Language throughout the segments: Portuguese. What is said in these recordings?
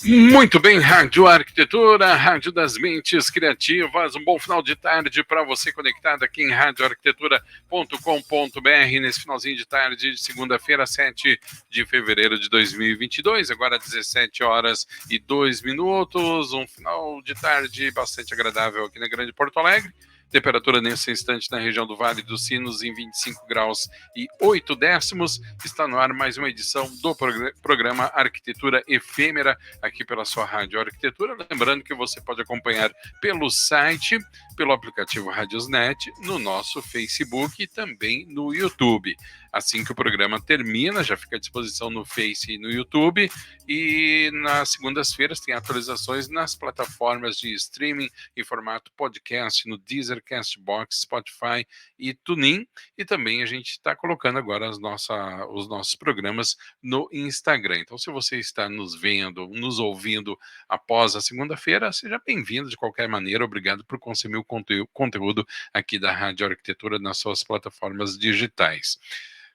Muito bem, Rádio Arquitetura, Rádio das Mentes Criativas. Um bom final de tarde para você conectado aqui em radioarquitetura.com.br nesse finalzinho de tarde de segunda-feira, 7 de fevereiro de 2022, agora 17h02. Um final de tarde bastante agradável aqui na Grande Porto Alegre. Temperatura nesse instante na região do Vale dos Sinos em 25 graus e 8 décimos. Está no ar mais uma edição do programa Arquitetura Efêmera, aqui pela sua Rádio Arquitetura. Lembrando que você pode acompanhar pelo site, pelo aplicativo Radiosnet, no nosso Facebook e também no YouTube. Assim que o programa termina, já fica à disposição no Face e no YouTube. E nas segundas-feiras tem atualizações nas plataformas de streaming em formato podcast, no Deezer, Castbox, Spotify e TuneIn. E também a gente está colocando agora os nossos programas no Instagram. Então, se você está nos vendo, nos ouvindo após a segunda-feira, seja bem-vindo de qualquer maneira. Obrigado por consumir o conteúdo aqui da Rádio Arquitetura nas suas plataformas digitais.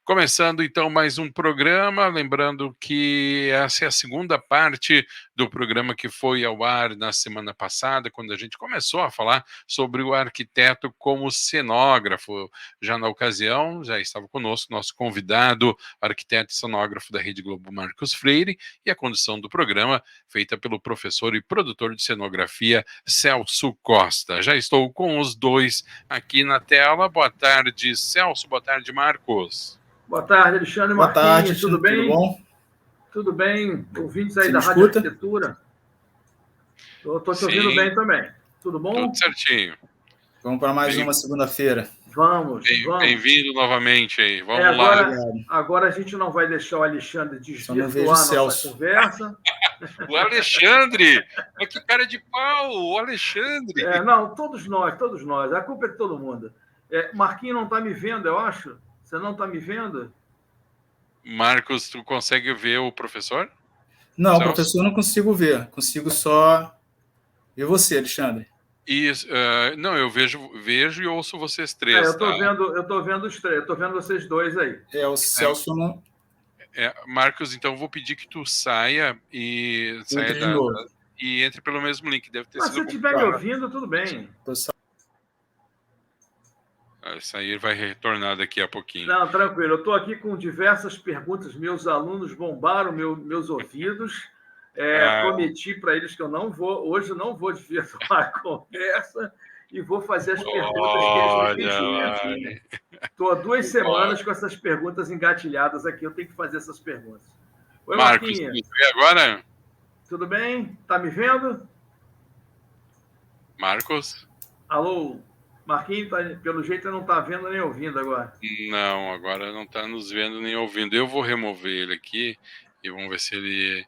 Começando então mais um programa, lembrando que essa é a segunda parte do programa que foi ao ar na semana passada, quando a gente começou a falar sobre o arquiteto como cenógrafo. Já na ocasião, já estava conosco nosso convidado, arquiteto e cenógrafo da Rede Globo, Marcos Freire, e a condução do programa feita pelo professor e produtor de cenografia, Celso Costa. Já estou com os dois aqui na tela. Boa tarde, Celso. Boa tarde, Marcos. Boa tarde, Alexandre Boa Martins, tarde, tudo bem? Tudo bom? Tudo bem, ouvintes aí Você da me Rádio escuta? Arquitetura. Estou te ouvindo bem também. Tudo bom? Tudo certinho. Vamos para mais uma segunda-feira. Vamos. Bem-vindo novamente aí. Vamos agora, lá. Agora a gente não vai deixar o Alexandre desvirtuar vejo nossa Celso. conversa. O Alexandre! Mas que cara de pau! O Alexandre! Não, todos nós. A culpa é de todo mundo. Marquinhos não está me vendo, eu acho. Você não está me vendo? Marcos, tu consegue ver o professor? Não, Celso? o professor eu não consigo ver. Consigo só ver você, Alexandre. Isso, não, eu vejo e ouço vocês três. Eu estou vendo os três. Eu estou vendo vocês dois aí. O Celso não... Marcos, então eu vou pedir que tu saia e Entre de novo. E entre pelo mesmo link. Deve ter Mas sido se estiver me ouvindo, tudo bem. Isso aí vai retornar daqui a pouquinho. Não, tranquilo. Eu estou aqui com diversas perguntas. Meus alunos bombaram meus ouvidos. Prometi para eles que hoje eu não vou desvirtuar a conversa e vou fazer as perguntas que eles me pediram. Estou há 2 semanas com essas perguntas engatilhadas aqui. Eu tenho que fazer essas perguntas. Oi, Marcos, Marquinhos. me vê agora? Tudo bem? Está me vendo? Marcos? Alô? Marquinhos, pelo jeito, não está vendo nem ouvindo agora. Não, agora não está nos vendo nem ouvindo. Eu vou remover ele aqui e vamos ver se ele...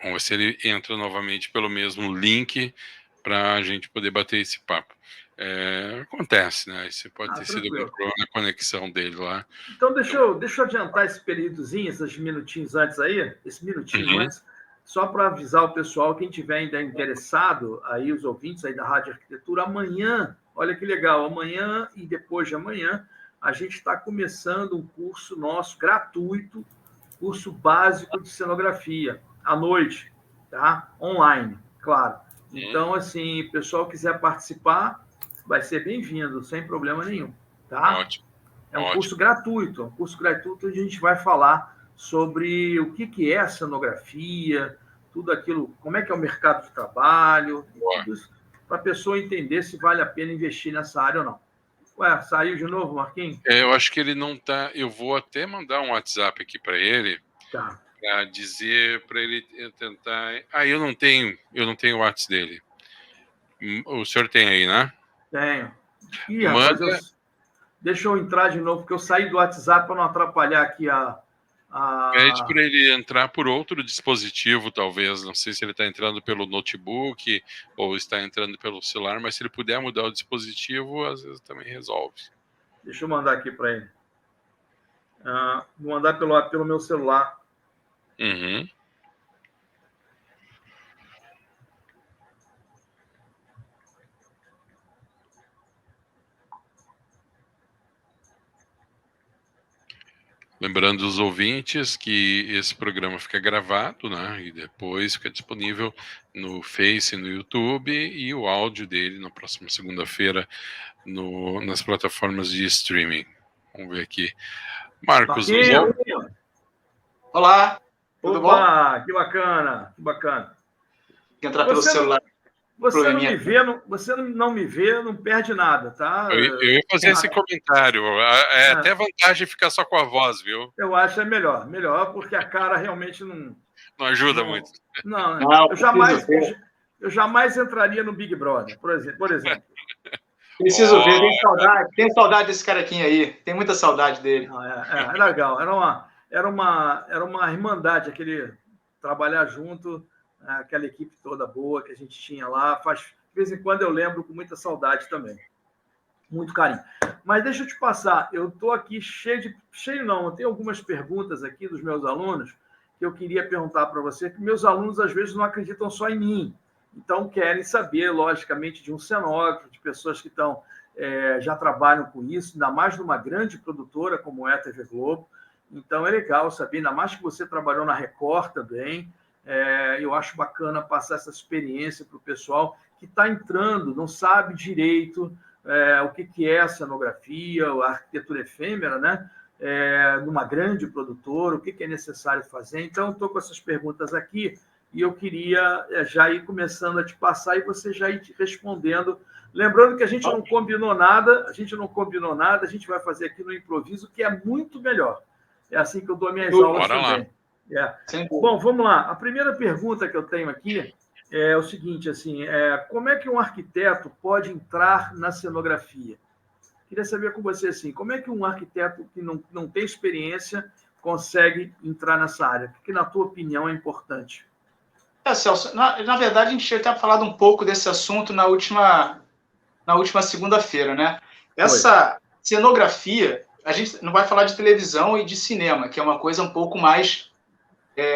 Vamos ver se ele entra novamente pelo mesmo link para a gente poder bater esse papo. Acontece, né? Isso pode ter sido algum problema na conexão dele lá. Então, deixa eu adiantar esse períodozinho, esses minutinhos antes aí, antes, só para avisar o pessoal, quem tiver ainda interessado, aí os ouvintes aí da Rádio Arquitetura, amanhã, olha que legal, amanhã e depois de amanhã, a gente está começando um curso nosso gratuito, curso básico de cenografia, à noite, tá? Online, claro. Então, assim, o pessoal quiser participar, vai ser bem-vindo, sem problema nenhum, tá? Ótimo. É um curso gratuito, onde a gente vai falar sobre o que é a cenografia, tudo aquilo, como é que é o mercado de trabalho, tudo isso, para a pessoa entender se vale a pena investir nessa área ou não. Ué, saiu de novo, Marquinhos? Eu acho que ele não está. Eu vou até mandar um WhatsApp aqui para ele, Tá. para dizer para ele tentar. Eu não tenho o WhatsApp dele. O senhor tem aí, né? Tenho. Rapaz, deixa eu entrar de novo, porque eu saí do WhatsApp para não atrapalhar aqui Pede para ele entrar por outro dispositivo, talvez. Não sei se ele está entrando pelo notebook ou está entrando pelo celular, mas se ele puder mudar o dispositivo, às vezes também resolve. Deixa eu mandar aqui para ele. Vou mandar pelo meu celular. Uhum. Lembrando os ouvintes que esse programa fica gravado, né? E depois fica disponível no Face, no YouTube, e o áudio dele na próxima segunda-feira nas plataformas de streaming. Vamos ver aqui. Marcos, Olá, tudo bom? Opa, que bacana, que bacana. Entrar pelo celular. Você não me vê, não perde nada, tá? Eu ia fazer esse comentário. Até vantagem ficar só com a voz, viu? Eu acho melhor, porque a cara realmente não ajuda muito. Não, eu jamais entraria no Big Brother, por exemplo. Preciso ver, tenho saudade desse carequinha aí, tem muita saudade dele. É legal, era uma irmandade, aquele trabalhar junto, aquela equipe toda boa que a gente tinha lá, de vez em quando eu lembro com muita saudade também, muito carinho. Mas deixa eu te passar, eu estou aqui eu tenho algumas perguntas aqui dos meus alunos que eu queria perguntar para você, que meus alunos às vezes não acreditam só em mim, então querem saber, logicamente, de um cenógrafo, de pessoas que já trabalham com isso, ainda mais numa grande produtora como é a TV Globo. Então é legal saber, ainda mais que você trabalhou na Record também. Eu acho bacana passar essa experiência para o pessoal que está entrando, não sabe direito o que é a cenografia, a arquitetura efêmera, né? Numa grande produtora, o que é necessário fazer. Então, estou com essas perguntas aqui e eu queria já ir começando a te passar e você já ir te respondendo. Lembrando que a gente não combinou nada, a gente vai fazer aqui no improviso, que é muito melhor. É assim que eu dou minhas aulas também. Bom, vamos lá. A primeira pergunta que eu tenho aqui é o seguinte, assim, como é que um arquiteto pode entrar na cenografia? Queria saber com você, assim, como é que um arquiteto que não tem experiência consegue entrar nessa área? O que, na tua opinião, é importante? Celso, na verdade, a gente tinha até falado um pouco desse assunto na última segunda-feira, né? Essa cenografia, a gente não vai falar de televisão e de cinema, que é uma coisa um pouco mais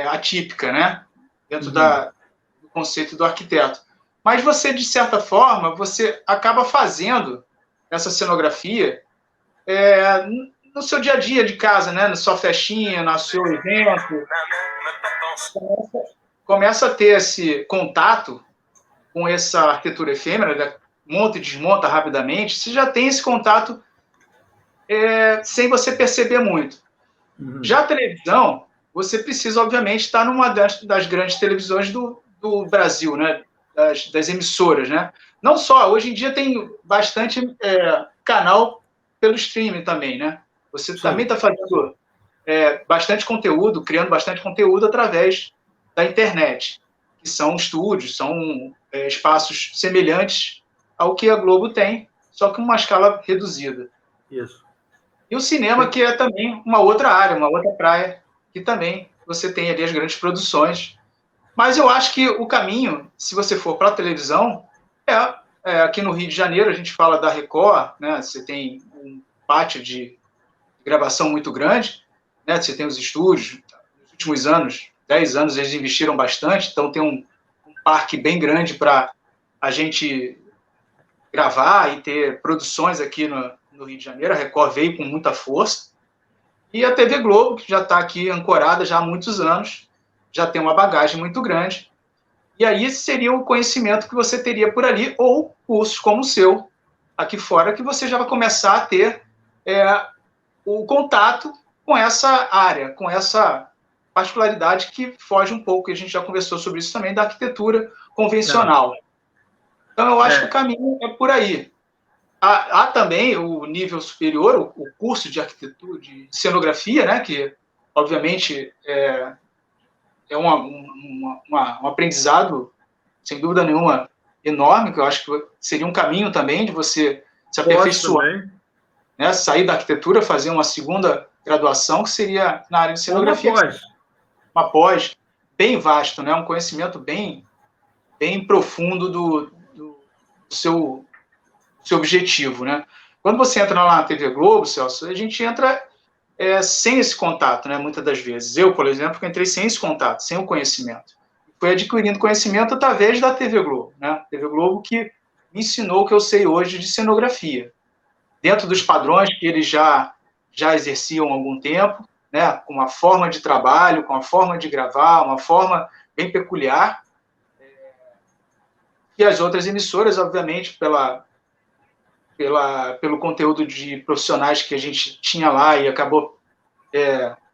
atípica, né? Dentro do conceito do arquiteto. Mas você, de certa forma, você acaba fazendo essa cenografia no seu dia a dia de casa, né? Na sua festinha, no seu evento. Começa a ter esse contato com essa arquitetura efêmera, monta e desmonta rapidamente, você já tem esse contato sem você perceber muito. Já a televisão, você precisa, obviamente, estar numa das grandes televisões do Brasil, né? Das emissoras, né? Não só, hoje em dia tem bastante canal pelo streaming também, né? Você também está fazendo bastante conteúdo, criando bastante conteúdo através da internet, que são estúdios, são espaços semelhantes ao que a Globo tem, só que uma escala reduzida. Isso. E o cinema, que é também uma outra área, uma outra praia, que também você tem ali as grandes produções. Mas eu acho que o caminho, se você for para a televisão, aqui no Rio de Janeiro, a gente fala da Record, né? Você tem um pátio de gravação muito grande, né? Você tem os estúdios, nos últimos anos, 10 anos, eles investiram bastante, então tem um parque bem grande para a gente gravar e ter produções aqui no Rio de Janeiro. A Record veio com muita força. E a TV Globo, que já está aqui ancorada já há muitos anos, já tem uma bagagem muito grande. E aí seria o conhecimento que você teria por ali, ou cursos como o seu, aqui fora, que você já vai começar a ter o contato com essa área, com essa particularidade que foge um pouco, e a gente já conversou sobre isso também, da arquitetura convencional. Então, eu acho que o caminho é por aí. Há também o nível superior, o curso de arquitetura, de cenografia, né, que, obviamente, é um aprendizado, sem dúvida nenhuma, enorme, que eu acho que seria um caminho também de você se aperfeiçoar, né, sair da arquitetura, fazer uma segunda graduação, que seria na área de cenografia. Uma pós bem vasto, né? Um conhecimento bem profundo do seu objetivo, né? Quando você entra lá na TV Globo, Celso, a gente entra sem esse contato, né? Muitas das vezes. Eu, por exemplo, entrei sem esse contato, sem o conhecimento. Fui adquirindo conhecimento através da TV Globo, né? TV Globo que me ensinou o que eu sei hoje de cenografia. Dentro dos padrões que eles já exerciam há algum tempo, né, com uma forma de trabalho, com uma forma de gravar, uma forma bem peculiar. E as outras emissoras, obviamente, pelo conteúdo de profissionais que a gente tinha lá e acabou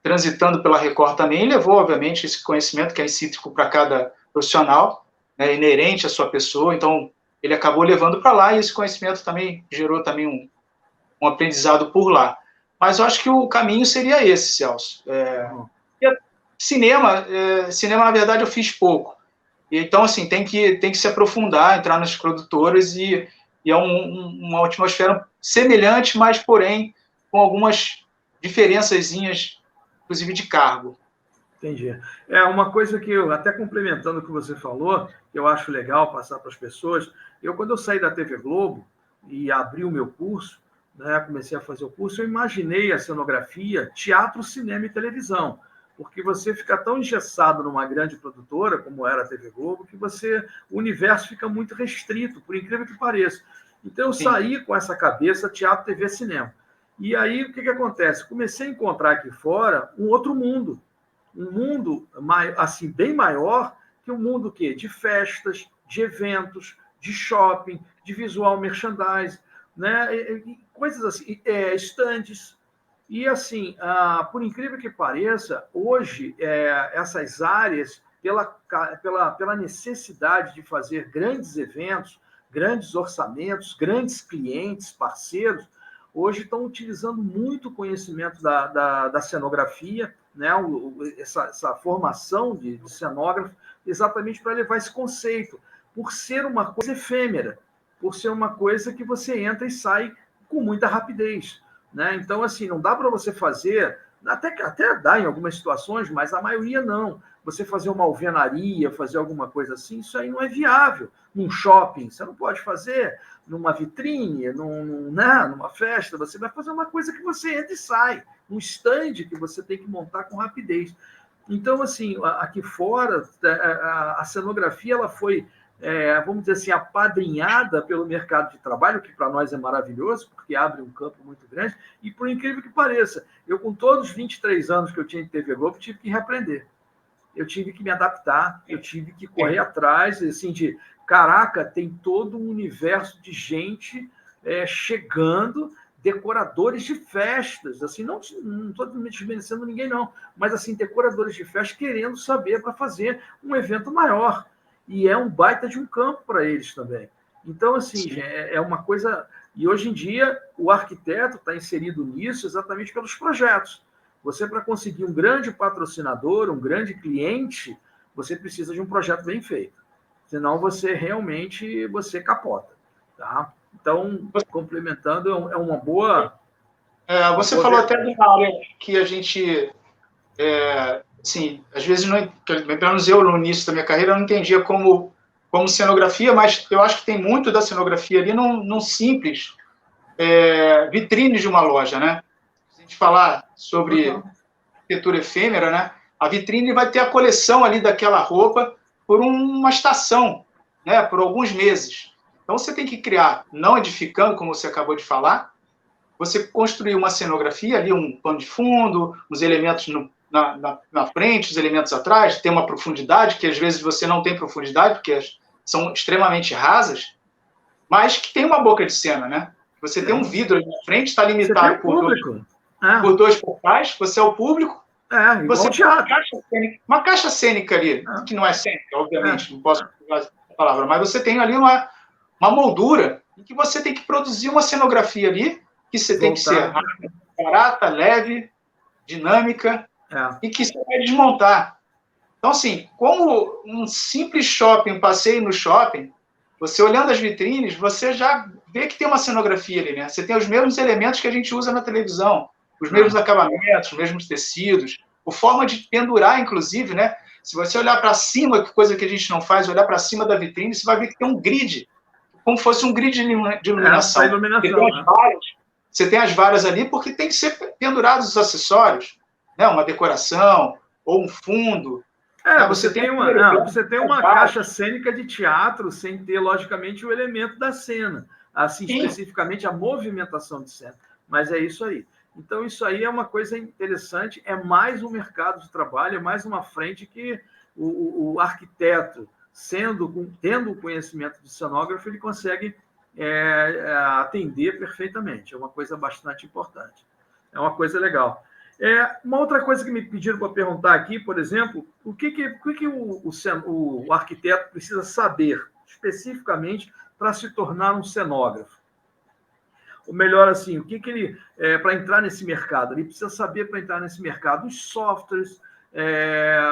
transitando pela Record também, levou, obviamente, esse conhecimento que é intrínseco para cada profissional, né, inerente à sua pessoa, então ele acabou levando para lá e esse conhecimento também gerou também um aprendizado por lá. Mas eu acho que o caminho seria esse, Celso. Cinema, na verdade, eu fiz pouco. E, então, assim, tem que se aprofundar, entrar nas produtoras e é uma atmosfera semelhante, mas, porém, com algumas diferençazinhas, inclusive de cargo. Entendi. Uma coisa que eu, até complementando o que você falou, que eu acho legal passar para as pessoas, quando eu saí da TV Globo e abri o meu curso, né, comecei a fazer o curso, eu imaginei a cenografia, teatro, cinema e televisão, porque você fica tão engessado numa grande produtora, como era a TV Globo, que o universo fica muito restrito, por incrível que pareça. Então, eu saí com essa cabeça, teatro, TV, cinema. E aí, o que acontece? Comecei a encontrar aqui fora um outro mundo, um mundo assim, bem maior que o mundo de festas, de eventos, de shopping, de visual merchandising, né? Coisas assim, estandes. E, assim, por incrível que pareça, hoje, essas áreas, pela necessidade de fazer grandes eventos, grandes orçamentos, grandes clientes, parceiros, hoje estão utilizando muito o conhecimento da cenografia, né? essa formação de cenógrafo, exatamente para levar esse conceito, por ser uma coisa efêmera, por ser uma coisa que você entra e sai com muita rapidez. Né? Então, assim, não dá para você fazer, até dá em algumas situações, mas a maioria não. Você fazer uma alvenaria, fazer alguma coisa assim, isso aí não é viável. Num shopping, você não pode fazer, numa vitrine, numa festa, você vai fazer uma coisa que você entra e sai, um stand que você tem que montar com rapidez. Então, assim, aqui fora, a cenografia ela foi, vamos dizer assim, apadrinhada pelo mercado de trabalho, que para nós é maravilhoso, porque abre um campo muito grande, e por incrível que pareça, eu com todos os 23 anos que eu tinha em TV Globo, tive que reaprender. Eu tive que me adaptar, eu tive que correr atrás, assim, caraca, tem todo um universo de gente chegando, decoradores de festas, assim, não estou desmerecendo ninguém, não, mas, assim, decoradores de festas querendo saber para fazer um evento maior. E é um baita de um campo para eles também. Então, assim, é uma coisa... E hoje em dia, o arquiteto está inserido nisso exatamente pelos projetos. Você, para conseguir um grande patrocinador, um grande cliente, você precisa de um projeto bem feito. Senão, você realmente capota. Tá? Então, complementando, é uma boa... Você falou até de uma área que a gente... Sim, às vezes, pelo menos eu, no início da minha carreira, não entendia como cenografia, mas eu acho que tem muito da cenografia ali num simples vitrine de uma loja, né? Se a gente falar sobre arquitetura efêmera, né? A vitrine vai ter a coleção ali daquela roupa por uma estação, né? Por alguns meses. Então, você tem que criar, não edificando, como você acabou de falar, você construir uma cenografia ali, um pano de fundo, os elementos na frente, os elementos atrás, tem uma profundidade, que às vezes você não tem profundidade, porque são extremamente rasas, mas que tem uma boca de cena, né? Você tem um vidro ali na frente, está limitado por dois portais, você é o público, você tem uma caixa cênica ali, que não é cênica, obviamente, não posso usar a palavra, mas você tem ali uma moldura em que você tem que produzir uma cenografia ali, que você tem que ser barata, leve, dinâmica, e que você vai desmontar. Então, assim, como um simples shopping, um passeio no shopping, você olhando as vitrines, você já vê que tem uma cenografia ali, né? Você tem os mesmos elementos que a gente usa na televisão, os mesmos acabamentos, os mesmos tecidos, a forma de pendurar, inclusive, né? Se você olhar para cima, que coisa que a gente não faz, olhar para cima da vitrine, você vai ver que tem um grid, como se fosse um grid de iluminação. Você tem as varas ali porque tem que ser pendurados os acessórios, né? Uma decoração ou um fundo. Você tem uma caixa cênica de teatro sem ter, logicamente, o elemento da cena, assim, especificamente a movimentação de cena. Mas é isso aí. Então, isso aí é uma coisa interessante, é mais um mercado de trabalho, é mais uma frente que o arquiteto, tendo o conhecimento de cenógrafo, ele consegue atender perfeitamente. É uma coisa bastante importante. É uma coisa legal. Uma outra coisa que me pediram para perguntar aqui, por exemplo, o que o arquiteto precisa saber especificamente para se tornar um cenógrafo? Ou melhor, assim, o que ele, para entrar nesse mercado, ele precisa saber para entrar nesse mercado, os softwares,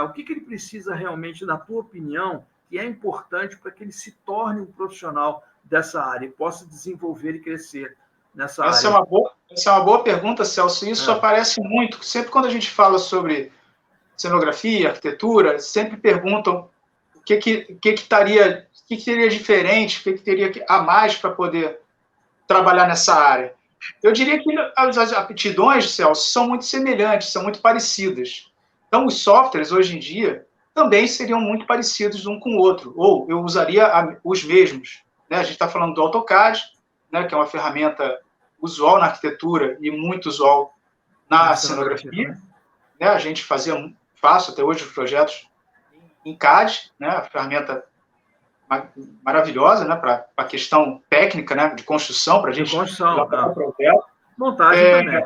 o que ele precisa realmente, na tua opinião, que é importante para que ele se torne um profissional dessa área e possa desenvolver e crescer nessa área. Essa é uma boa pergunta, Celso. Isso aparece muito. Sempre quando a gente fala sobre cenografia, arquitetura, sempre perguntam o que teria diferente, o que teria a mais para poder trabalhar nessa área. Eu diria que as aptidões, Celso, são muito semelhantes, são muito parecidas. Então, os softwares, hoje em dia, também seriam muito parecidos um com o outro, ou eu usaria os mesmos. Né? A gente está falando do AutoCAD, né, que é uma ferramenta usual na arquitetura e muito usual na cenografia. Né? A gente faço até hoje os projetos em CAD, né, a ferramenta maravilhosa, né, para a questão técnica, né, de construção, para a gente elaborar o projeto. Montagem também.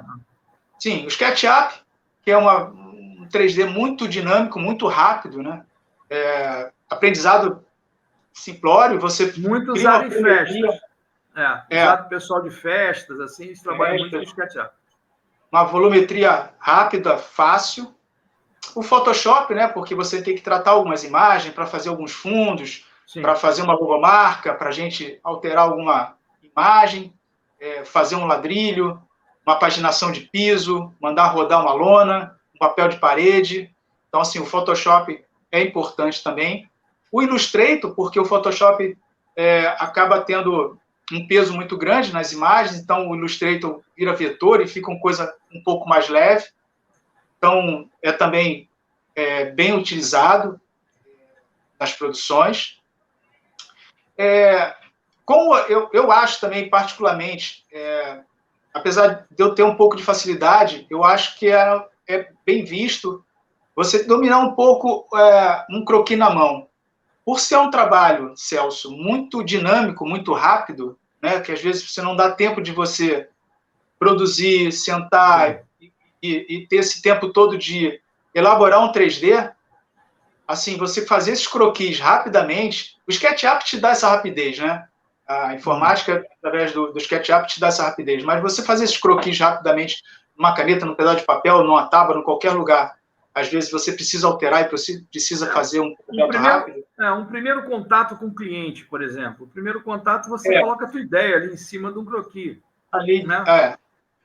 Sim, o SketchUp, que é um 3D muito dinâmico, muito rápido, né, aprendizado simplório, você muito usado em festas. Usado pessoal de festas, assim, eles trabalham muito no SketchUp. Uma volumetria rápida, fácil. O Photoshop, né, porque você tem que tratar algumas imagens para fazer alguns fundos, para fazer uma logomarca, para a gente alterar alguma imagem, fazer um ladrilho, uma paginação de piso, mandar rodar uma lona, um papel de parede. Então, assim, o Photoshop é importante também. O Illustrator, porque o Photoshop acaba tendo um peso muito grande nas imagens, então o Illustrator vira vetor e fica uma coisa um pouco mais leve. Então, é também bem utilizado nas produções. Como eu acho também, particularmente, apesar de eu ter um pouco de facilidade, eu acho que é bem visto você dominar um pouco um croquis na mão. Por ser um trabalho, Celso, muito dinâmico, muito rápido, né, que às vezes você não dá tempo de você produzir, sentar e ter esse tempo todo de elaborar um 3D, assim, você fazer esses croquis rapidamente, o SketchUp te dá essa rapidez, né? A informática, através do SketchUp, te dá essa rapidez, mas você fazer esses croquis rapidamente numa caneta, num pedaço de papel, numa tábua, em qualquer lugar, às vezes você precisa alterar e precisa fazer um projeto rápido. Um primeiro contato com o cliente, por exemplo. O primeiro contato, você coloca a tua ideia ali em cima de um croquis. Ali, né?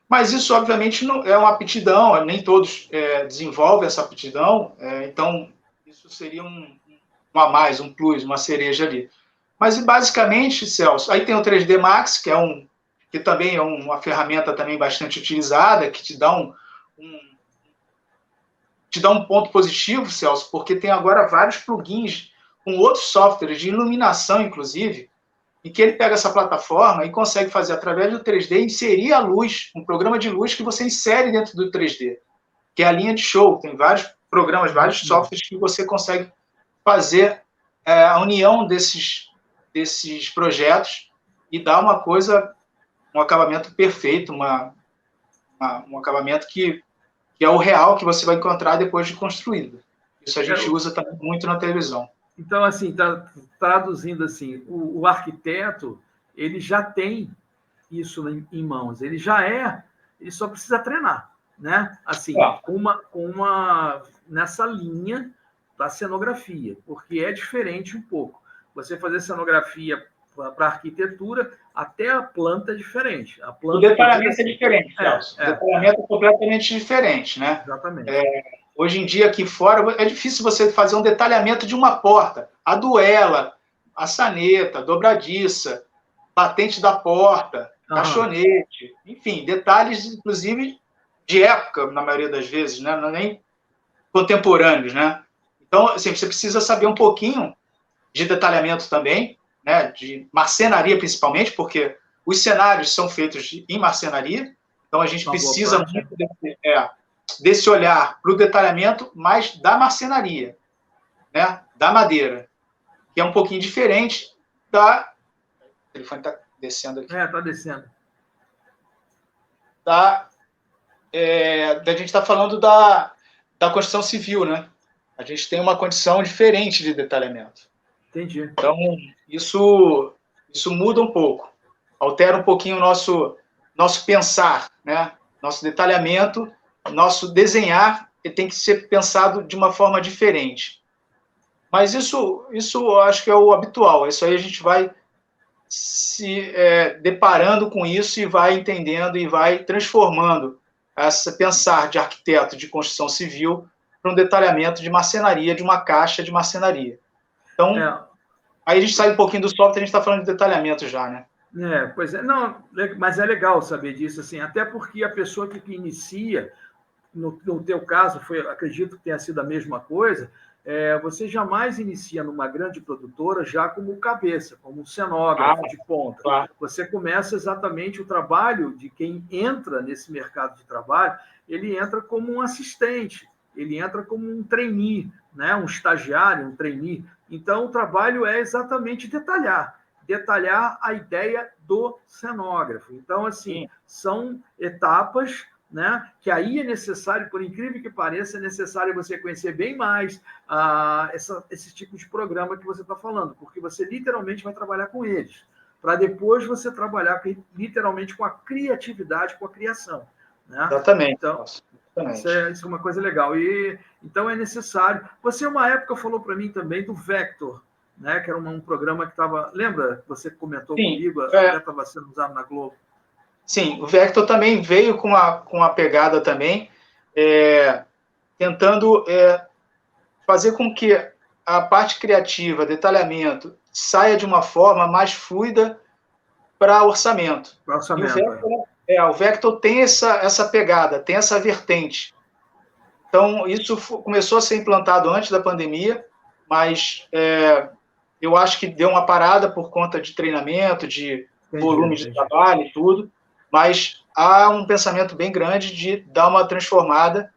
Mas isso, obviamente, não é uma aptidão, nem todos desenvolvem essa aptidão, então isso seria um a mais, um plus, uma cereja ali. Mas, basicamente, Celso, aí tem o 3D Max, que também é uma ferramenta também bastante utilizada, que te dá um ponto positivo, Celso, porque tem agora vários plugins com outros softwares de iluminação, inclusive, em que ele pega essa plataforma e consegue fazer, através do 3D, inserir a luz, um programa de luz que você insere dentro do 3D, que é a linha de show. Tem vários programas, vários softwares que você consegue fazer a união desses projetos e dar uma coisa, um acabamento perfeito, um acabamento que é o real que você vai encontrar depois de construído. Isso a gente usa também muito na televisão. Então, assim, traduzindo assim, o arquiteto, ele já tem isso em mãos, ele só precisa treinar, né? Assim, nessa linha da cenografia, porque é diferente um pouco. Você fazer cenografia para arquitetura, até a planta é diferente. O detalhamento é diferente, Celso. O detalhamento é completamente diferente, né? Exatamente. Hoje em dia, aqui fora, é difícil você fazer um detalhamento de uma porta. A duela, a saneta, a dobradiça, batente da porta, caixonete, enfim, detalhes, inclusive, de época, na maioria das vezes, né? Não é nem contemporâneos, né? Então, assim, você precisa saber um pouquinho de detalhamento também, né? De marcenaria, principalmente, porque os cenários são feitos em marcenaria, Então, a gente precisa muito desse olhar para o detalhamento, mas da marcenaria, né? Da madeira, que é um pouquinho diferente da... O telefone está descendo aqui. Está descendo. Da gente está falando da construção civil, né? A gente tem uma condição diferente de detalhamento. Entendi. Então, isso muda um pouco, altera um pouquinho o nosso pensar, né? Nosso detalhamento, nosso desenhar, ele tem que ser pensado de uma forma diferente. Mas isso eu acho que é o habitual. Isso aí a gente vai se deparando com isso e vai entendendo e vai transformando esse pensar de arquiteto de construção civil para um detalhamento de marcenaria, de uma caixa de marcenaria. Então, aí a gente sai um pouquinho do software, a gente está falando de detalhamento já, né? Pois é. Não, mas é legal saber disso, assim, até porque a pessoa que inicia, no teu caso, acredito que tenha sido a mesma coisa, você jamais inicia numa grande produtora já como cabeça, como um cenógrafo de ponta. Claro. Você começa exatamente o trabalho de quem entra nesse mercado de trabalho, ele entra como um assistente, ele entra como um trainee, né? Um estagiário, um trainee. Então, o trabalho é exatamente detalhar a ideia do cenógrafo. Então, assim, são etapas, né, que aí é necessário, por incrível que pareça, é necessário você conhecer bem mais esse tipo de programa que você está falando, porque você literalmente vai trabalhar com eles, para depois você trabalhar literalmente com a criatividade, com a criação. Né? Exatamente. Então, isso é uma coisa legal. Então, é necessário. Você, uma época, falou para mim também do Vector, né, que era um programa que estava... Lembra? Você comentou comigo, até estava sendo usado na Globo. Sim, o Vector também veio com a pegada também, tentando fazer com que a parte criativa, detalhamento, saia de uma forma mais fluida para orçamento. E o Vector tem essa pegada, tem essa vertente. Então, isso começou a ser implantado antes da pandemia, mas eu acho que deu uma parada por conta de treinamento, de volume de trabalho e tudo, mas há um pensamento bem grande de dar uma transformada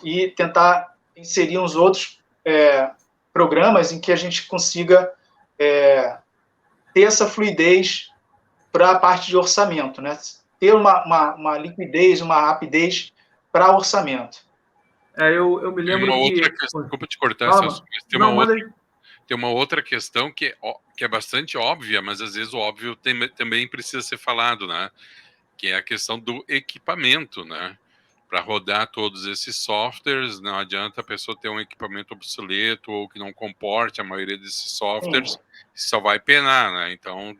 e tentar inserir uns outros programas em que a gente consiga ter essa fluidez para a parte de orçamento, né? Ter uma liquidez, uma rapidez para orçamento. Eu me lembro Desculpa te cortar, Celso, mas tem uma outra questão que é bastante óbvia, mas às vezes o óbvio também precisa ser falado, né? Que é a questão do equipamento, né? Para rodar todos esses softwares, não adianta a pessoa ter um equipamento obsoleto ou que não comporte a maioria desses softwares, só vai penar, né? Então,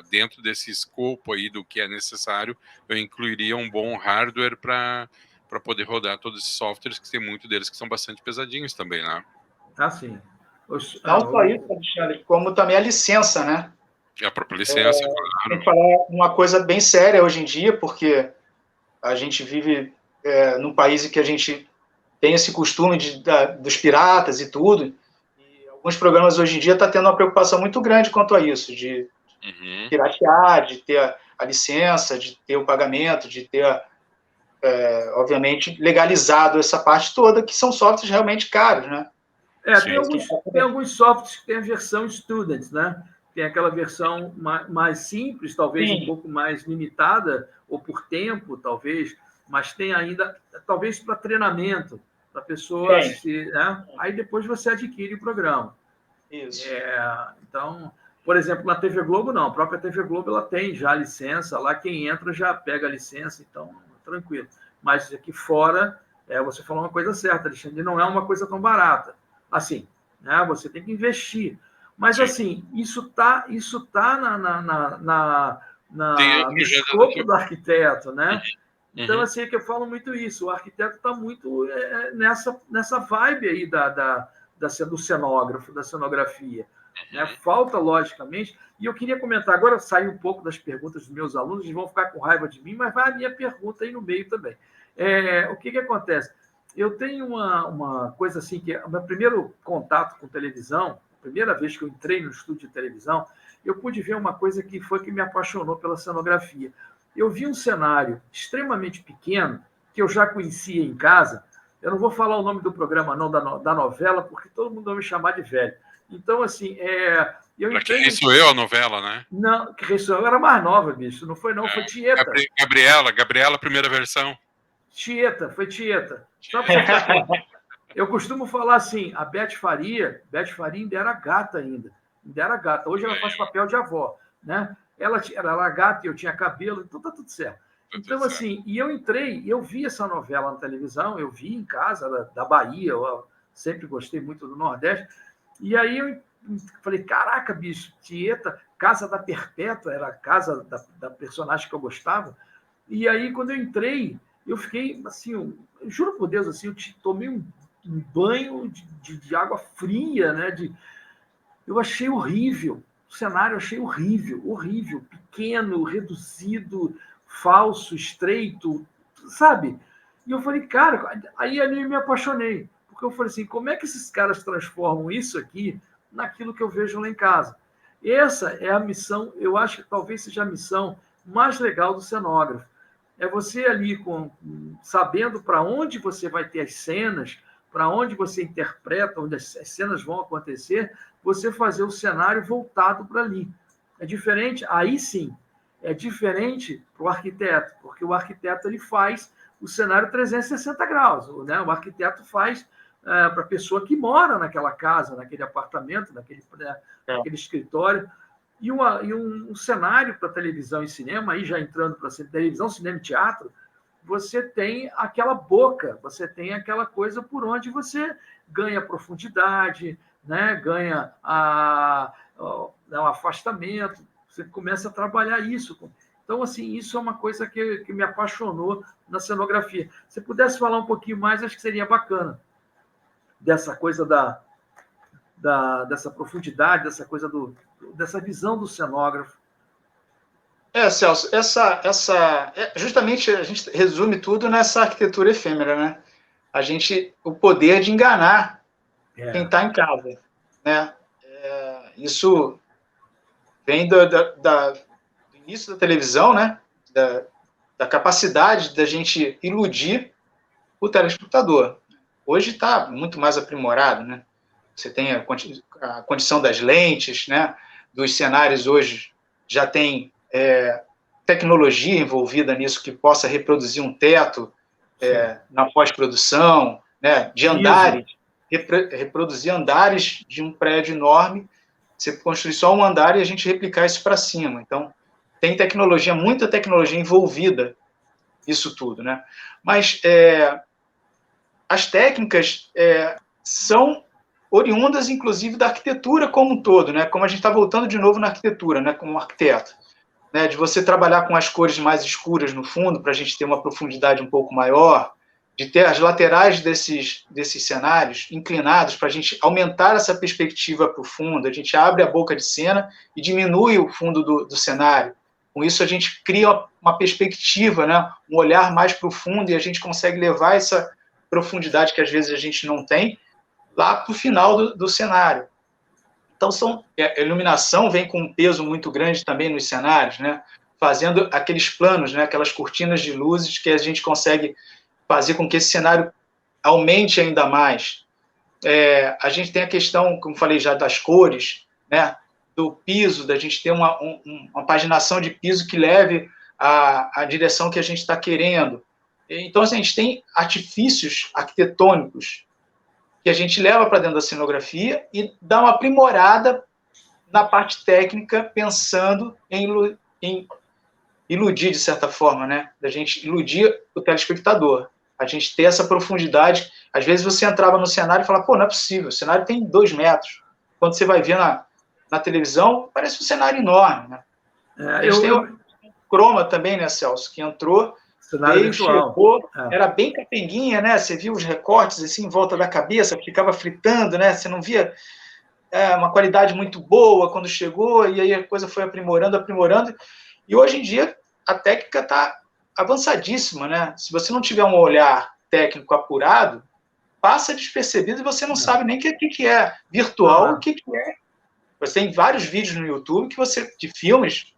dentro desse escopo aí do que é necessário, eu incluiria um bom hardware para poder rodar todos esses softwares, que tem muitos deles que são bastante pesadinhos também, né? Sim. Não só isso, Alexandre, como também a licença, né? A própria licença, claro. Tem que falar uma coisa bem séria hoje em dia, porque a gente vive num país em que a gente tem esse costume dos piratas e tudo, e alguns programas hoje em dia estão tendo uma preocupação muito grande quanto a isso, de piratear, de ter a licença, de ter o pagamento, de ter, obviamente, legalizado essa parte toda, que são softwares realmente caros, né? Tem alguns softwares que têm a versão Students, né? Tem aquela versão mais simples, talvez um pouco mais limitada, ou por tempo, talvez, mas tem ainda, talvez para treinamento, para a pessoa... né? Aí depois você adquire o programa. Isso. Então, por exemplo, na TV Globo, não. A própria TV Globo ela tem já a licença, lá quem entra já pega a licença, então, tranquilo. Mas aqui fora, você falou uma coisa certa, Alexandre, não é uma coisa tão barata. Assim, né? Você tem que investir. Mas, assim, isso tá no escopo do arquiteto, né? Então, assim, é que eu falo muito isso. O arquiteto está muito nessa vibe aí do cenógrafo, da cenografia. Né? Falta, logicamente... E eu queria comentar, agora sair um pouco das perguntas dos meus alunos, eles vão ficar com raiva de mim, mas vai a minha pergunta aí no meio também. O que acontece? Eu tenho uma coisa assim, que o meu primeiro contato com televisão, a primeira vez que eu entrei no estúdio de televisão, eu pude ver uma coisa que foi que me apaixonou pela cenografia. eu vi um cenário extremamente pequeno, que eu já conhecia em casa. Eu não vou falar o nome do programa, não, da novela, porque todo mundo vai me chamar de velho. Então, assim, eu entrei... Quem sou eu, a novela, né? Não, que eu era mais nova, bicho. Não foi, não, foi Tieta. Gabriela, primeira versão. Tieta, foi Tieta. Só pra você ficar com... Eu costumo falar assim, a Beth Faria ainda era gata ainda. Ainda era gata. Hoje ela faz papel de avó, né? Ela era gata e eu tinha cabelo, então tá tudo certo. Então, assim, e eu entrei, eu vi essa novela na televisão, eu vi em casa, da Bahia, eu sempre gostei muito do Nordeste, e aí eu falei, caraca, bicho, Tieta, Casa da Perpétua, era a casa da personagem que eu gostava, e aí quando eu entrei, eu fiquei, assim, eu juro por Deus, assim, eu tomei um banho de água fria, né, eu achei horrível, o cenário eu achei horrível, pequeno, reduzido, falso, estreito, sabe? E eu falei, cara, aí ali eu me apaixonei, porque eu falei assim, como é que esses caras transformam isso aqui naquilo que eu vejo lá em casa? Essa é a missão, eu acho que talvez seja a missão mais legal do cenógrafo. É você ali sabendo para onde você vai ter as cenas, para onde você interpreta, onde as cenas vão acontecer, você fazer o cenário voltado para ali. É diferente, aí sim, é diferente para o arquiteto, porque o arquiteto ele faz o cenário 360 graus, né? O arquiteto faz para a pessoa que mora naquela casa, naquele apartamento, naquele escritório, e um cenário para televisão e cinema, aí já entrando para televisão, cinema e teatro, você tem aquela boca, você tem aquela coisa por onde você ganha profundidade, né? Ganha um afastamento, você começa a trabalhar isso. Então, assim, isso é uma coisa que me apaixonou na cenografia. Se pudesse falar um pouquinho mais, acho que seria bacana. Dessa coisa dessa profundidade, dessa coisa dessa visão do cenógrafo. Celso, justamente a gente resume tudo nessa arquitetura efêmera, né? O poder de enganar quem está em casa, né? Isso vem do início da televisão, né? Da capacidade da gente iludir o telespectador. Hoje está muito mais aprimorado, né? Você tem a condição das lentes, né? Dos cenários hoje já tem tecnologia envolvida nisso que possa reproduzir um teto na pós-produção, né? De andares, reproduzir andares de um prédio enorme. Você construir só um andar e a gente replicar isso para cima. Então, tem tecnologia, muita tecnologia envolvida nisso tudo, né? Mas as técnicas são oriundas, inclusive, da arquitetura como um todo, né? Como a gente está voltando de novo na arquitetura, né? Como arquiteto, né? De você trabalhar com as cores mais escuras no fundo, para a gente ter uma profundidade um pouco maior, de ter as laterais desses cenários inclinados, para a gente aumentar essa perspectiva para o fundo. A gente abre a boca de cena e diminui o fundo do cenário. Com isso, a gente cria uma perspectiva, né? Um olhar mais profundo, e a gente consegue levar essa profundidade que às vezes a gente não tem lá para o final do cenário. Então, a iluminação vem com um peso muito grande também nos cenários, né? Fazendo aqueles planos, né? Aquelas cortinas de luzes que a gente consegue fazer com que esse cenário aumente ainda mais. A gente tem a questão, como falei já, das cores, né? Do piso, da gente ter uma paginação de piso que leve à direção que a gente está querendo. Então, assim, a gente tem artifícios arquitetônicos que a gente leva para dentro da cenografia e dá uma aprimorada na parte técnica, pensando em iludir, de certa forma, né? Da gente iludir o telespectador. A gente ter essa profundidade. Às vezes você entrava no cenário e falava, pô, não é possível, o cenário tem 2 metros. Quando você vai ver na televisão, parece um cenário enorme, né? A gente tem o Croma também, né, Celso, que entrou, veio, chegou, era bem capenguinha, né? Você via os recortes assim em volta da cabeça, ficava fritando, né? Você não via uma qualidade muito boa quando chegou, e aí a coisa foi aprimorando, e hoje em dia a técnica está avançadíssima, né? Se você não tiver um olhar técnico apurado, passa despercebido e você não sabe nem o que é virtual, o que é. Você tem vários vídeos no YouTube de filmes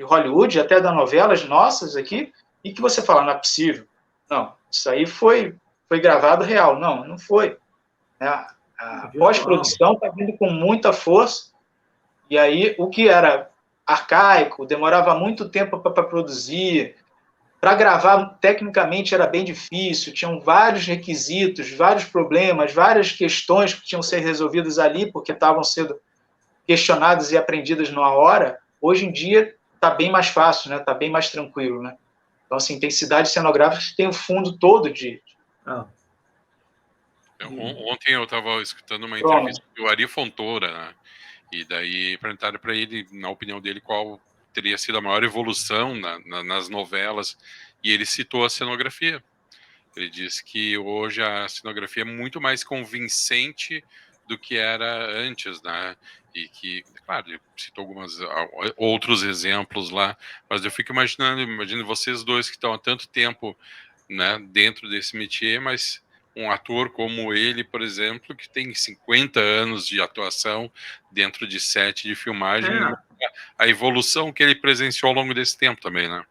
Hollywood, até das novelas nossas aqui, e que você fala, não é possível. Não, isso aí foi gravado real. Não, não foi. A pós-produção está vindo com muita força, e aí o que era arcaico, demorava muito tempo para produzir, para gravar tecnicamente era bem difícil, tinham vários requisitos, vários problemas, várias questões que tinham que ser resolvidas ali, porque estavam sendo questionadas e aprendidas numa hora. Hoje em dia está bem mais fácil, né? Está bem mais tranquilo, né? Então, assim, tem cidades cenográficas que tem o fundo todo de... Ontem eu estava escutando uma entrevista do Ari Fontoura, né? E daí perguntaram para ele, na opinião dele, qual teria sido a maior evolução nas novelas, e ele citou a cenografia. Ele disse que hoje a cenografia é muito mais convincente do que era antes, né? E que, claro, ele citou outros exemplos lá, mas eu fico imagino vocês dois que estão há tanto tempo, né, dentro desse métier, mas um ator como ele, por exemplo, que tem 50 anos de atuação dentro de set de filmagem, a evolução que ele presenciou ao longo desse tempo também, né?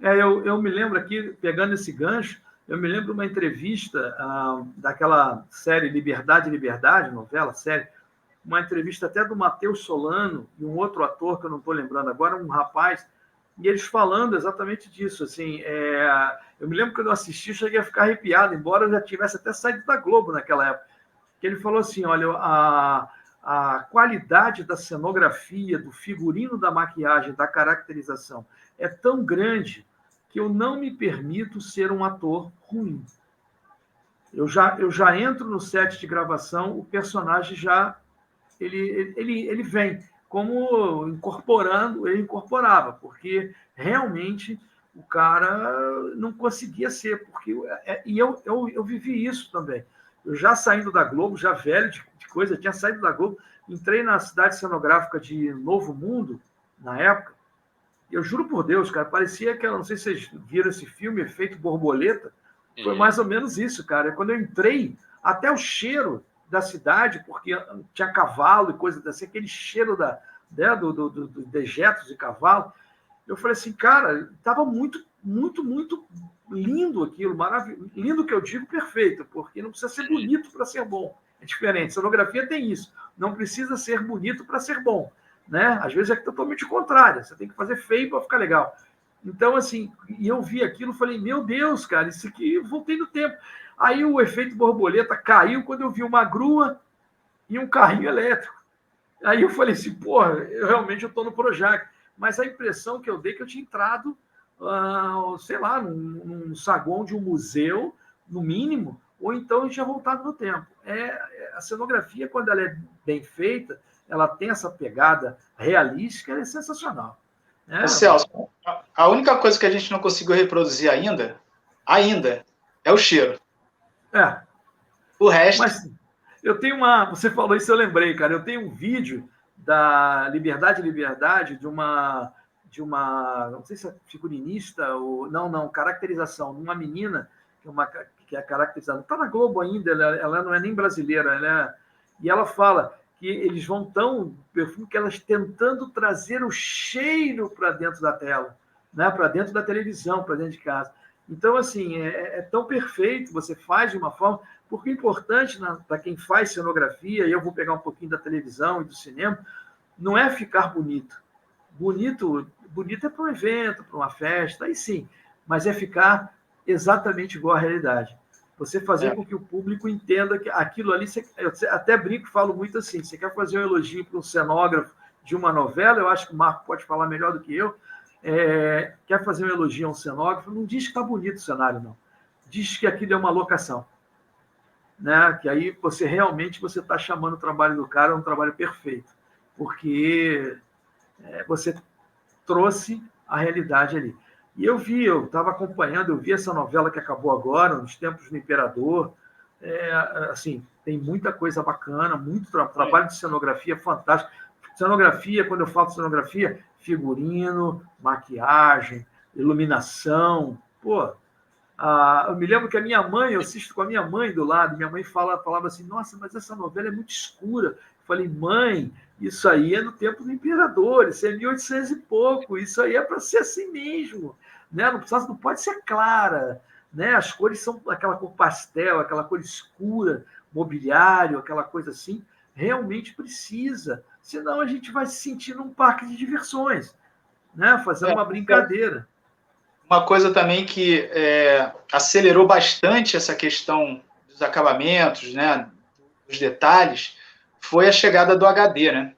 Eu me lembro aqui, pegando esse gancho, eu me lembro de uma entrevista daquela série Liberdade, Liberdade, novela, série, uma entrevista até do Matheus Solano e um outro ator, que eu não estou lembrando agora, um rapaz, e eles falando exatamente disso. Assim, eu me lembro que quando eu assisti, eu cheguei a ficar arrepiado, embora eu já tivesse até saído da Globo naquela época, que ele falou assim, olha, a qualidade da cenografia, do figurino, da maquiagem, da caracterização é tão grande que eu não me permito ser um ator ruim. Eu já entro no set de gravação, o personagem já ele vem como ele incorporava, porque realmente o cara não conseguia ser, porque e eu vivi isso também. Eu já saindo da Globo, já velho de coisa, tinha saído da Globo, entrei na cidade cenográfica de Novo Mundo, na época, e eu juro por Deus, cara, parecia que, não sei se vocês viram esse filme, Efeito Borboleta, foi mais ou menos isso, cara. Quando eu entrei, até o cheiro da cidade, porque tinha cavalo e coisa assim, aquele cheiro dos dejetos de cavalo, eu falei assim, cara, estava muito, muito, muito lindo aquilo, maravilhoso. Lindo que eu digo, perfeito, porque não precisa ser bonito para ser bom. É diferente. Cenografia tem isso. Não precisa ser bonito para ser bom, né? Às vezes é totalmente o contrário. Você tem que fazer feio para ficar legal. Então, assim, e eu vi aquilo, falei, meu Deus, cara, isso aqui, eu voltei no tempo. Aí o efeito borboleta caiu quando eu vi uma grua e um carrinho elétrico. Aí eu falei assim, porra, eu estou no Projac. Mas a impressão que eu dei é que eu tinha entrado, sei lá, num saguão de um museu, no mínimo, ou então eu tinha voltado no tempo. A cenografia, quando ela é bem feita, ela tem essa pegada realística, ela é sensacional. Celso, a única coisa que a gente não conseguiu reproduzir ainda, é o cheiro. O resto... Mas eu tenho você falou isso, eu lembrei, cara, eu tenho um vídeo da Liberdade, de uma, não sei se é figurinista, ou não, caracterização, de uma menina, que é caracterizada, está na Globo ainda, ela não é nem brasileira, e ela fala que eles vão perfume que elas tentando trazer o cheiro para dentro da tela, né? Para dentro da televisão, para dentro de casa. Então, assim, é tão perfeito, você faz de uma forma, porque o importante para quem faz cenografia, e eu vou pegar um pouquinho da televisão e do cinema, não é ficar bonito. Bonito é para um evento, para uma festa, aí sim, mas é ficar exatamente igual à realidade. Você fazer com que o público entenda que aquilo ali... Eu até brinco e falo muito assim, você quer fazer um elogio para um cenógrafo de uma novela, eu acho que o Marco pode falar melhor do que eu, quer fazer um elogio a um cenógrafo, não diz que está bonito o cenário, não. Diz que aquilo é uma locação. Né? Que aí você realmente está chamando o trabalho do cara um trabalho perfeito, porque você trouxe a realidade ali. E eu estava acompanhando, eu vi essa novela que acabou agora, Nos Tempos do Imperador, assim, tem muita coisa bacana, muito trabalho de cenografia fantástico. Cenografia, quando eu falo de cenografia, figurino, maquiagem, iluminação, Eu me lembro que a minha mãe, eu assisto com a minha mãe do lado, minha mãe falava assim, nossa, mas essa novela é muito escura. Eu falei, mãe, isso aí é no tempo do imperador, isso é 1800 e pouco, isso aí é para ser assim mesmo, né? Não pode ser clara, né? As cores são aquela cor pastel, aquela cor escura, mobiliário, aquela coisa assim, realmente precisa, senão a gente vai se sentir num parque de diversões, né? Fazendo uma brincadeira. Uma coisa também que acelerou bastante essa questão dos acabamentos, né, dos detalhes, foi a chegada do HD, né?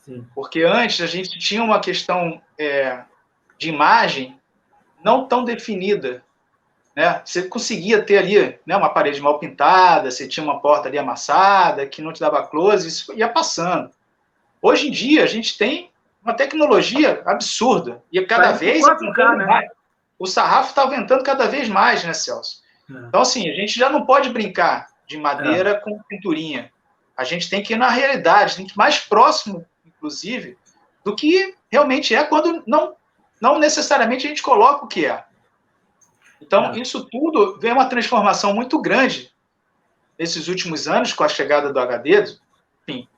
Sim. Porque antes a gente tinha uma questão de imagem não tão definida, né? Você conseguia ter ali, né, uma parede mal pintada, você tinha uma porta ali amassada, que não te dava close, isso ia passando. Hoje em dia a gente tem uma tecnologia absurda, e cada vez 4K, né? o sarrafo está aumentando cada vez mais, né, Celso? Então, assim, a gente já não pode brincar de madeira com pinturinha. A gente tem que ir na realidade, tem que ir mais próximo, inclusive, do que realmente é, quando não necessariamente a gente coloca o que é. Então, isso tudo vem uma transformação muito grande nesses últimos anos, com a chegada do HD. Enfim,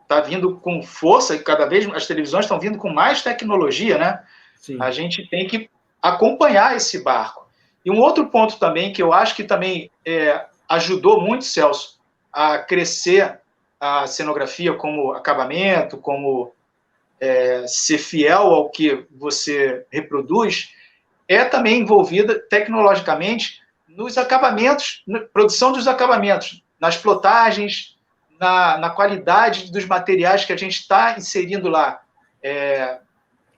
está vindo com força, e cada vez as televisões estão vindo com mais tecnologia, né? Sim. A gente tem que acompanhar esse barco. E um outro ponto também, que eu acho que também ajudou muito, Celso, a crescer a cenografia como acabamento, como ser fiel ao que você reproduz, é também envolvida tecnologicamente nos acabamentos, na produção dos acabamentos, nas plotagens, na qualidade dos materiais que a gente está inserindo lá.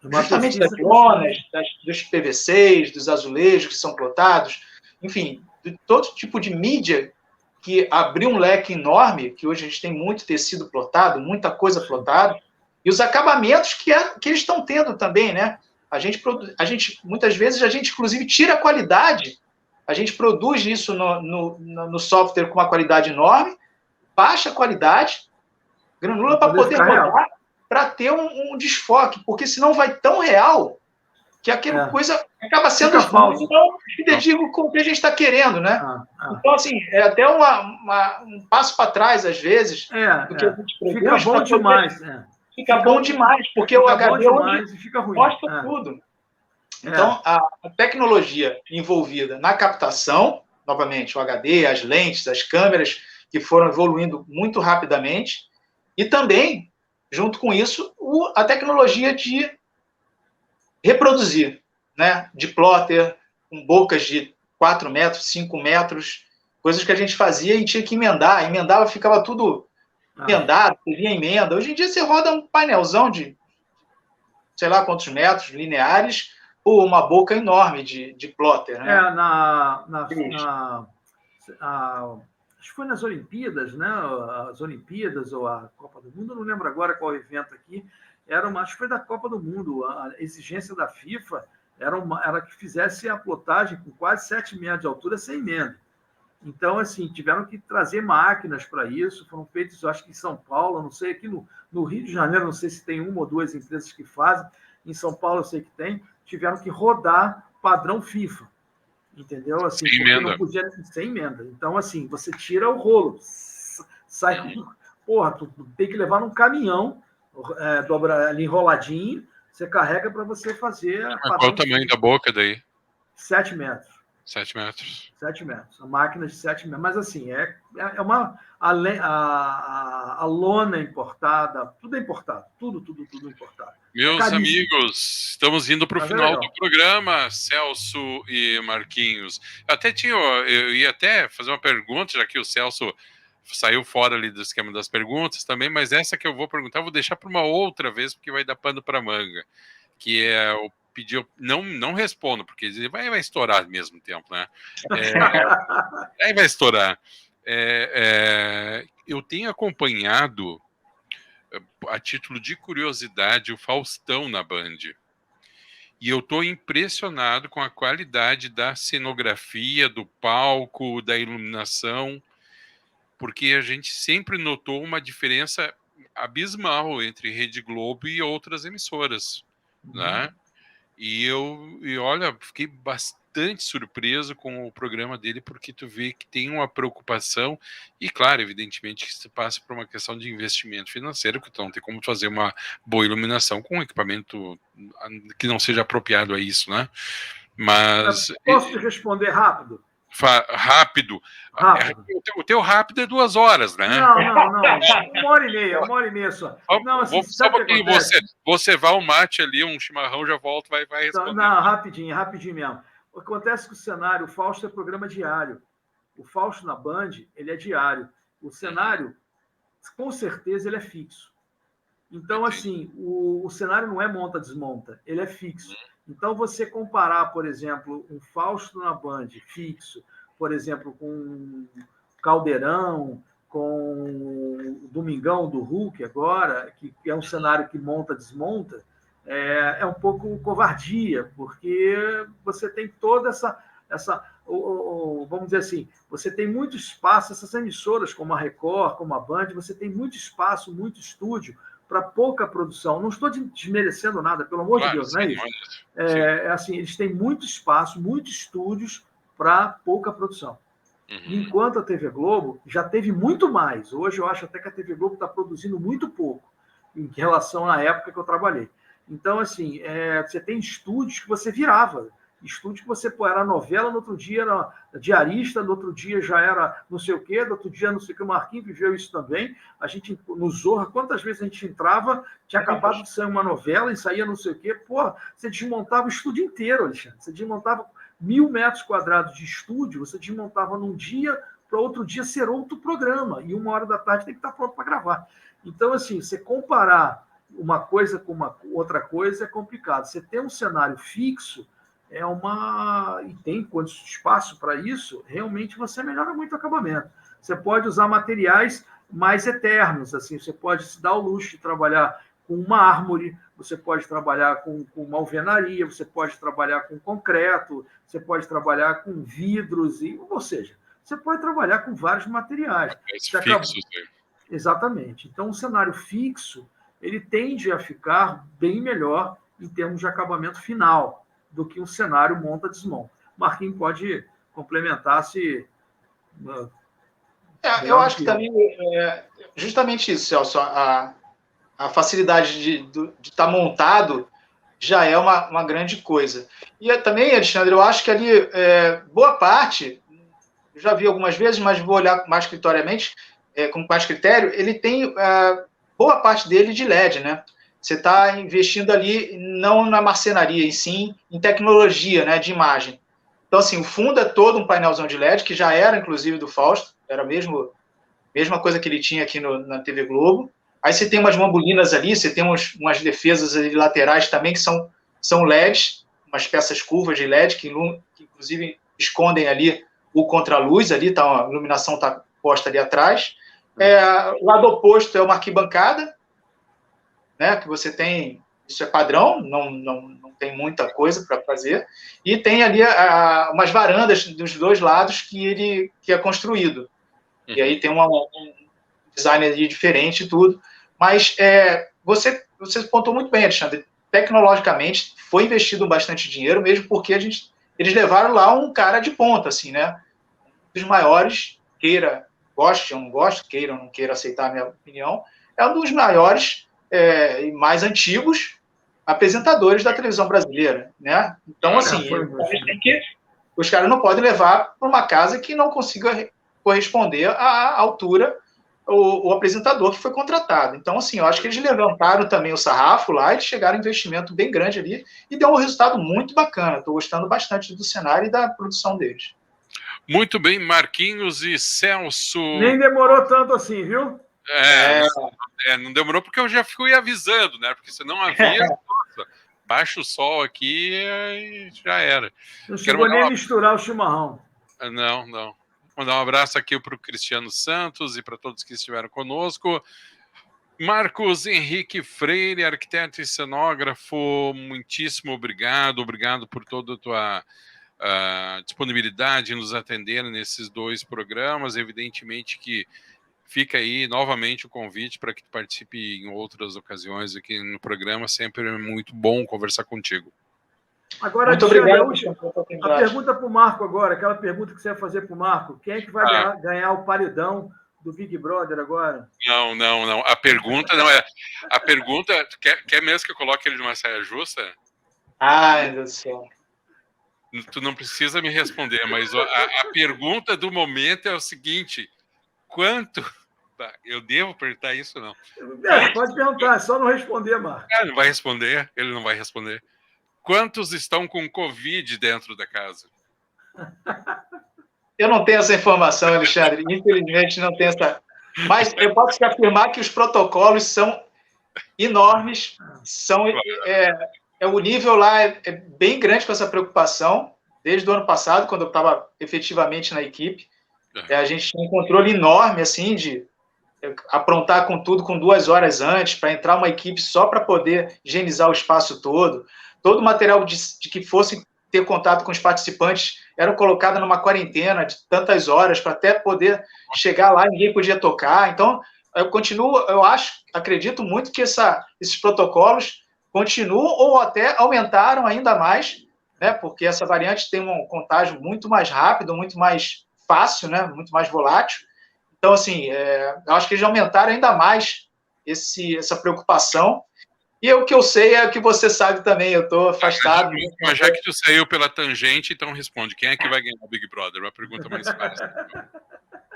Justamente das lonas, dos PVCs, dos azulejos que são plotados, enfim, de todo tipo de mídia que abriu um leque enorme, que hoje a gente tem muito tecido plotado, muita coisa plotada, e os acabamentos que eles estão tendo também, né? Muitas vezes, a gente, inclusive, tira a qualidade, a gente produz isso no software com uma qualidade enorme, baixa a qualidade, granula para poder rodar, para ter um desfoque, porque senão vai tão real que aquela coisa acaba sendo falso. Não digo com o que a gente está querendo, né? Então, assim, é até um passo para trás, às vezes, do que a gente produz. Fica bom demais. Fica bom demais, porque o HD hoje fica ruim. mostra tudo. Então, a tecnologia envolvida na captação, novamente, o HD, as lentes, as câmeras, que foram evoluindo muito rapidamente, e também, junto com isso, a tecnologia de reproduzir, né? De plotter, com bocas de 4 metros, 5 metros, coisas que a gente fazia e tinha que emendava, ficava tudo emendado, teria emenda. Hoje em dia você roda um painelzão de sei lá quantos metros lineares, ou uma boca enorme de plotter, né? Acho que foi nas Olimpíadas, né? As Olimpíadas ou a Copa do Mundo, não lembro agora qual evento aqui, acho que foi da Copa do Mundo. A exigência da FIFA era que fizesse a plotagem com quase 7 metros de altura sem emenda. Então, assim, tiveram que trazer máquinas para isso, foram feitos, acho que em São Paulo, não sei, aqui no Rio de Janeiro, não sei se tem uma ou duas empresas que fazem, em São Paulo eu sei que tem, tiveram que rodar padrão FIFA, entendeu? Assim, sem emenda. Não podia, sem emenda. Então, assim, você tira o rolo, sai, porra, tu tem que levar num caminhão, dobra ali enroladinho, você carrega para você fazer... Qual o tamanho da boca daí? 7 metros. 7 metros. 7 metros. A máquina de 7 metros. Mas, assim, a lona importada, tudo é importado. Tudo importado. Meus amigos, estamos indo para o final do programa, Celso e Marquinhos. Eu ia até fazer uma pergunta, já que o Celso saiu fora ali do esquema das perguntas também, mas essa que eu vou perguntar, eu vou deixar para uma outra vez, porque vai dar pano para manga, que é o pediu, não respondo, porque vai estourar ao mesmo tempo, né? Aí vai estourar. Eu tenho acompanhado, a título de curiosidade, o Faustão na Band. E eu estou impressionado com a qualidade da cenografia, do palco, da iluminação, porque a gente sempre notou uma diferença abismal entre Rede Globo e outras emissoras, né? E olha, fiquei bastante bastante surpreso com o programa dele, porque tu vê que tem uma preocupação e, claro, evidentemente que se passa por uma questão de investimento financeiro, que tu não tem como fazer uma boa iluminação com um equipamento que não seja apropriado a isso, né? Mas... Posso te responder rápido? Rápido. Rápido. O teu rápido é 2 horas, né? Não. 1h30 só. Não, assim, só um pouquinho, você vai ao mate ali, um chimarrão, já volto, vai responder. Não, rapidinho mesmo. O que acontece é que o cenário, o Fausto é programa diário. O Fausto na Band, ele é diário. O cenário, com certeza, ele é fixo. Então, assim, o cenário não é monta-desmonta, ele é fixo. Então, você comparar, por exemplo, um Fausto na Band fixo, por exemplo, com Caldeirão, com o Domingão do Hulk agora, que é um cenário que monta-desmonta, é um pouco covardia, porque você tem toda essa vamos dizer assim, você tem muito espaço, essas emissoras como a Record, como a Band, você tem muito espaço, muito estúdio para pouca produção. Não estou desmerecendo nada, pelo amor de Deus, não é isso? Assim, eles têm muito espaço, muitos estúdios para pouca produção. Enquanto a TV Globo já teve muito mais. Hoje eu acho até que a TV Globo está produzindo muito pouco em relação à época que eu trabalhei. Então, assim, você tem estúdios que você virava. Estúdio que você era novela, no outro dia era diarista, no outro dia já era não sei o quê, no outro dia não sei o que. O Marquinhos viveu isso também. A gente, no Zorra, quantas vezes a gente entrava, tinha acabado de sair uma novela e saía não sei o quê. Pô, você desmontava o estúdio inteiro, Alexandre. Você desmontava 1.000 metros quadrados de estúdio, você desmontava num dia, para outro dia ser outro programa. E 1h da tarde tem que estar pronto para gravar. Então, assim, você comparar uma coisa com uma outra coisa é complicado. Você tem um cenário fixo, e tem espaço para isso, realmente você melhora muito o acabamento. Você pode usar materiais mais eternos, assim, você pode se dar o luxo de trabalhar com mármore, você pode trabalhar com uma alvenaria, você pode trabalhar com concreto, você pode trabalhar com vidros, ou seja, você pode trabalhar com vários materiais. Exatamente. Então, o cenário fixo, ele tende a ficar bem melhor em termos de acabamento final do que um cenário monta-desmonta. Marquinhos pode complementar se... eu acho que também justamente isso, Celso, a facilidade de estar montado já é uma grande coisa. E também, Alexandre, eu acho que ali, boa parte, eu já vi algumas vezes, mas vou olhar mais criteriamente, com mais critério, ele tem boa parte dele de LED, né? Você está investindo ali não na marcenaria, e sim em tecnologia, né, de imagem. Então, assim, o fundo é todo um painelzão de LED, que já era, inclusive, do Fausto, era a mesma coisa que ele tinha aqui na TV Globo. Aí você tem umas bambulinas ali, você tem umas defesas ali laterais também, que são LEDs, umas peças curvas de LED, que inclusive escondem ali o contraluz, ali tá, a iluminação está posta ali atrás. O lado oposto é uma arquibancada, né, que você tem, isso é padrão, não tem muita coisa para fazer, e tem ali umas varandas dos dois lados que é construído. E aí tem um design ali diferente e tudo. Mas você pontuou muito bem, Alexandre. Tecnologicamente, foi investido bastante dinheiro, mesmo porque eles levaram lá um cara de ponta, assim, né? Um dos maiores, goste ou não goste, queira ou não queira aceitar a minha opinião, é um dos maiores e mais antigos apresentadores da televisão brasileira, né? Então, assim, os caras não podem levar para uma casa que não consiga corresponder à altura o apresentador que foi contratado. Então, assim, eu acho que eles levantaram também o sarrafo lá e chegaram a um investimento bem grande ali e deu um resultado muito bacana. Estou gostando bastante do cenário e da produção deles. Muito bem, Marquinhos e Celso. Nem demorou tanto assim, viu? Não demorou porque eu já fui avisando, né? Porque se não havia, nossa, baixa o sol aqui e já era. Não chegou nem a misturar o chimarrão. Não. Mandar um abraço aqui para o Cristiano Santos e para todos que estiveram conosco. Marcos Henrique Freire, arquiteto e cenógrafo, muitíssimo obrigado por toda a tua disponibilidade em nos atender nesses 2 programas. Evidentemente que fica aí novamente o convite para que tu participe em outras ocasiões aqui no programa. Sempre é muito bom conversar contigo. Agora, Muito Alexandre, obrigado. a pergunta para o Marco agora, aquela pergunta que você ia fazer para o Marco. Quem é que vai ganhar o paredão do Big Brother agora? Não. A pergunta não é. A pergunta. Quer mesmo que eu coloque ele numa saia justa? Ai, meu Deus do céu. Tu não precisa me responder, mas a pergunta do momento é o seguinte: quanto. Eu devo perguntar isso, não? Pode perguntar, é só não responder, Marco. Não vai responder, ele não vai responder. Quantos estão com Covid dentro da casa? Eu não tenho essa informação, Alexandre. Infelizmente, não tenho essa. Mas eu posso te afirmar que os protocolos são enormes. O nível lá é bem grande com essa preocupação. Desde o ano passado, quando eu estava efetivamente na equipe, a gente tinha um controle enorme, assim, de aprontar com tudo com 2 horas antes, para entrar uma equipe só para poder higienizar o espaço todo. Todo o material de que fosse ter contato com os participantes era colocado numa quarentena de tantas horas para até poder chegar lá e ninguém podia tocar. Então, acredito muito que esses protocolos continuam ou até aumentaram ainda mais, né? Porque essa variante tem um contágio muito mais rápido, muito mais fácil, né? Muito mais volátil. Então, assim, eu acho que eles aumentaram ainda mais essa preocupação. E o que eu sei é o que você sabe também, eu estou afastado. Mas já que tu saiu pela tangente, então responde. Quem é que vai ganhar o Big Brother? Uma pergunta mais fácil.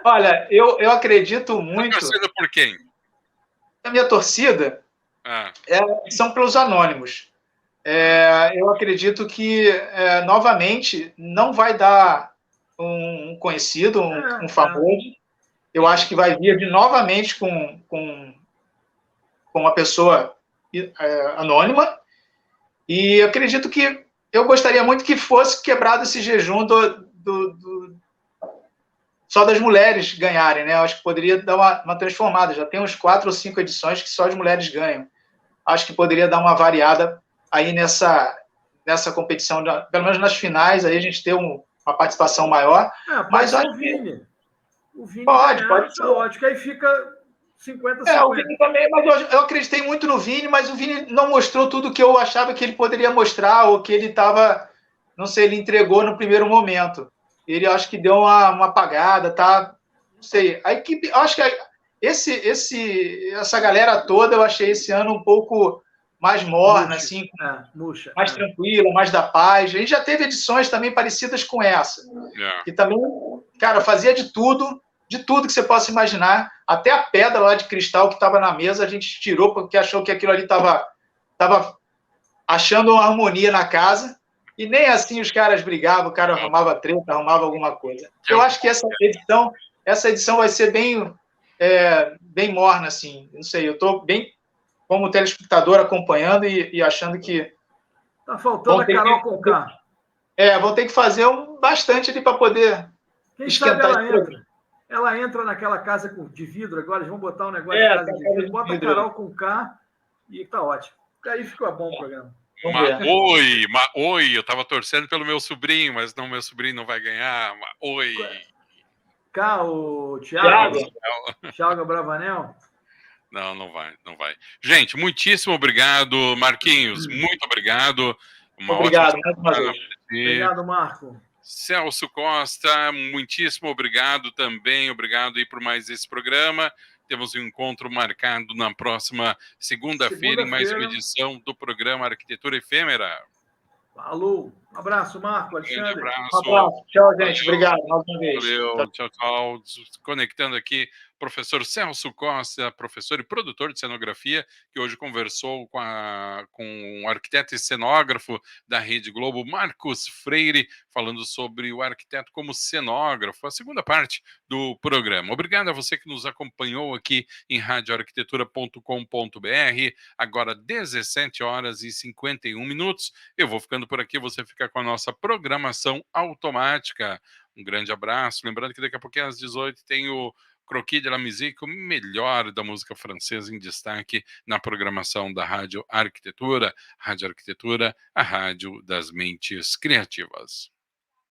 Olha, eu acredito muito... Tá torcendo por quem? A minha torcida são pelos anônimos. Eu acredito que, novamente, não vai dar um conhecido, um famoso. Eu acho que vai vir novamente com uma pessoa anônima, e acredito que eu gostaria muito que fosse quebrado esse jejum só das mulheres ganharem, né? Eu acho que poderia dar uma transformada. Já tem uns 4 ou 5 edições que só as mulheres ganham. Acho que poderia dar uma variada aí nessa competição, pelo menos nas finais, aí a gente ter uma participação maior. Mas acho que o Vini pode ser. Ótimo, aí fica 50-50. O Vini também, mas eu acreditei muito no Vini, mas o Vini não mostrou tudo que eu achava que ele poderia mostrar, ou que ele estava, não sei, ele entregou no primeiro momento. Ele acho que deu uma apagada, tá? Não sei. A equipe, acho que essa galera toda eu achei esse ano um pouco mais morna, assim, mais tranquila, mais da paz. A gente já teve edições também parecidas com essa. Que também, cara, fazia de tudo que você possa imaginar, até a pedra lá de cristal que estava na mesa, a gente tirou porque achou que aquilo ali estava achando uma harmonia na casa, e nem assim os caras brigavam, o cara arrumava treta, arrumava alguma coisa. Eu acho que essa edição vai ser bem morna, assim, não sei, eu estou bem como telespectador acompanhando e achando que... Tá faltando a Carol Conká. Vou ter que fazer bastante ali para poder esquentar esse programa. Ela entra naquela casa de vidro agora, eles vão botar um negócio de casa de vidro, bota a Carol Conká e tá ótimo. Aí fica bom o programa. Oi, eu tava torcendo pelo meu sobrinho, mas não, meu sobrinho não vai ganhar. Oi. O Thiago Bravanel? Não vai. Gente, muitíssimo obrigado, Marquinhos, muito obrigado. Obrigado, mais uma vez. Obrigado, Marco. Celso Costa, muitíssimo obrigado também. Obrigado aí por mais esse programa. Temos um encontro marcado na próxima segunda-feira em mais uma edição do programa Arquitetura Efêmera. Falou. Um abraço, Marco, Alexandre. Um abraço. Tchau, gente. Obrigado mais uma vez. Valeu. Tchau. Conectando aqui, professor Celso Costa, professor e produtor de cenografia, que hoje conversou com o arquiteto e cenógrafo da Rede Globo, Marcos Freire, falando sobre o arquiteto como cenógrafo, a segunda parte do programa. Obrigado a você que nos acompanhou aqui em radioarquitetura.com.br, agora 17h51. Eu vou ficando por aqui, você fica com a nossa programação automática. Um grande abraço. Lembrando que daqui a pouquinho às 18h tem o Croquis de la Musique, o melhor da música francesa em destaque na programação da Rádio Arquitetura. Rádio Arquitetura, a rádio das mentes criativas.